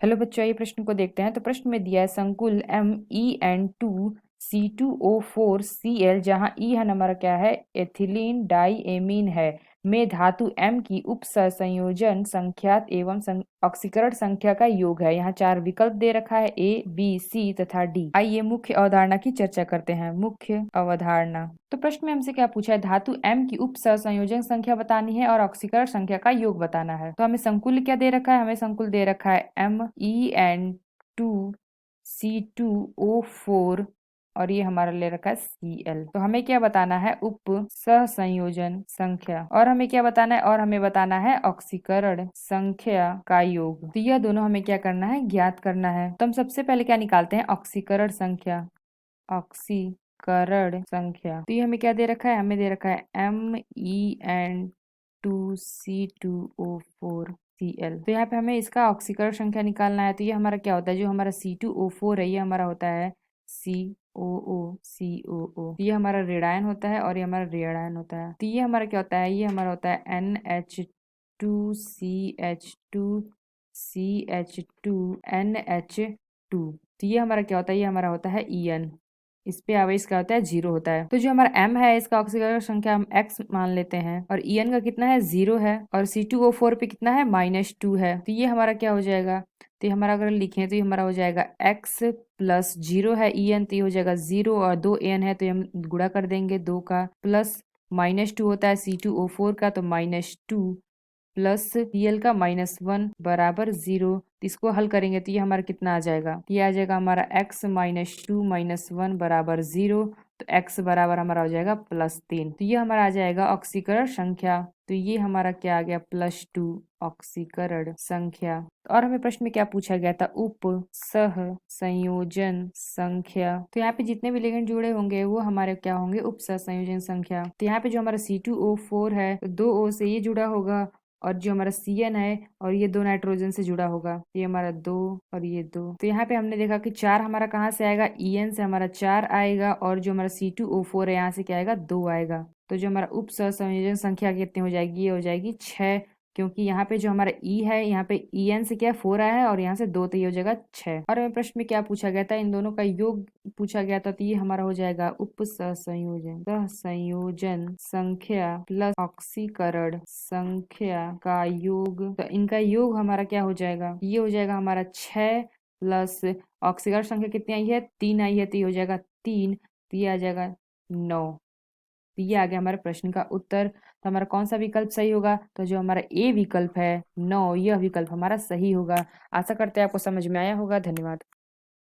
Hello बच्चों, ये प्रश्न को देखते हैं। तो प्रश्न में दिया है संकुल MEN2C2O4Cl, जहाँ ई है हमारा क्या है, एथिलीन डाइएमीन है, में धातु M की उप सहसंयोजन संख्यात एवं ऑक्सीकरण संख्या का योग है। यहाँ चार विकल्प दे रखा है, A, B, C तथा D। आइए मुख्य अवधारणा की चर्चा करते हैं। मुख्य अवधारणा। तो प्रश्न में हमसे क्या पूछा है, धातु M की उप सहसंयोजन संख्या बतानी है और ऑक्सीकरण संख्या का योग बताना है। तो हमें संकुल क्या दे रखा है, हमें संकुल दे रखा है MEN2C2O4 और ये हमारा ले रखा है Cl। तो हमें क्या बताना है, उप सहसंयोजन संख्या, और हमें क्या बताना है, और हमें बताना है ऑक्सीकरण संख्या का योग। तो यह दोनों हमें क्या करना है, ज्ञात करना है। तो हम सबसे पहले क्या निकालते हैं, ऑक्सीकरण संख्या। ऑक्सीकरण संख्या, तो ये हमें क्या दे रखा है, हमें दे रखा है MEN2C2O4Cl। तो यहाँ पे हमें इसका ऑक्सीकरण संख्या निकालना है। तो ये हमारा क्या होता है, जो हमारा C2O4 है ये हमारा होता है COO। ये हमारा ऋणायन होता है और ये हमारा ऋणायन होता है। तो ये हमारा क्या होता है, ये हमारा होता है NH2CH2CH2NH2। तो ये हमारा क्या होता है, ये हमारा होता है En। इस पे आवेश क्या होता है, 0 होता है। तो जो हमारा M है इसका ऑक्सीकरण संख्या हम x मान लेते हैं, और En का कितना है, 0 है, और C2O4 पे कितना है, -2 है। तो ये हमारा क्या हो जाएगा, तो ये हमारा अगर लिखें तो ये हमारा हो जाएगा x प्लस 0 है En, तो ये हो जाएगा 0, और 2 En है तो ये हम गुणा कर देंगे 2 का, प्लस -2 होता है C2O4 का, तो -2 प्लस Cl का -1 बराबर 0। इसको हल करेंगे तो ये हमारा कितना आ जाएगा, ये आ जाएगा हमारा x -2 -1 बराबर 0। तो x बराबर हमारा हो जाएगा +3। तो ये हमारा आ जाएगा ऑक्सीकरण संख्या। तो ये हमारा क्या आ गया, +2 ऑक्सीकरण संख्या। और हमें प्रश्न में क्या पूछा गया था, उप सह संयोजन संख्या। तो यहाँ पे जितने भी लिगेंड जुड़े होंगे वो हमारे क्या होंगे, उप सह संयोजन संख्या। तो यहाँ पे जो हमारा C2O4 है, 2 O से ये जुड़ा होगा, और जो हमारा Cn है और ये 2 नाइट्रोजन से जुड़ा होगा, ये हमारा 2 और ये 2। तो यहाँ पे हमने देखा कि 4 हमारा कहाँ से आएगा, En से हमारा 4 आएगा, और जो हमारा C2O4 है यहाँ से क्या आएगा, 2 आएगा। तो जो हमारा उप सहसंयोजन संख्या कितनी हो जाएगी, ये हो जाएगी 6, क्योंकि यहाँ पे जो हमारा E है, यहाँ पे En से क्या 4 आया है, और यहाँ से 2, तो ये हो जाएगा 6। और हमें प्रश्न में क्या पूछा गया था, इन दोनों का योग पूछा गया था। तो ये हमारा हो जाएगा उप सहसंयोजन संख्या प्लस ऑक्सीकरण संख्या का योग। तो इनका योग हमारा क्या हो जाएगा, ये हो जाएगा हमारा 6 प्लस ऑक्सीकरण संख्या कितनी आई है, 3 आई है, तो ये हो जाएगा 3, तो ये आ जाएगा 9। तो ये आ गया हमारे प्रश्न का उत्तर। तो हमारा कौन सा विकल्प सही होगा, तो जो हमारा ए विकल्प है 9, यह विकल्प हमारा सही होगा। आशा करते हैं आपको समझ में आया होगा। धन्यवाद।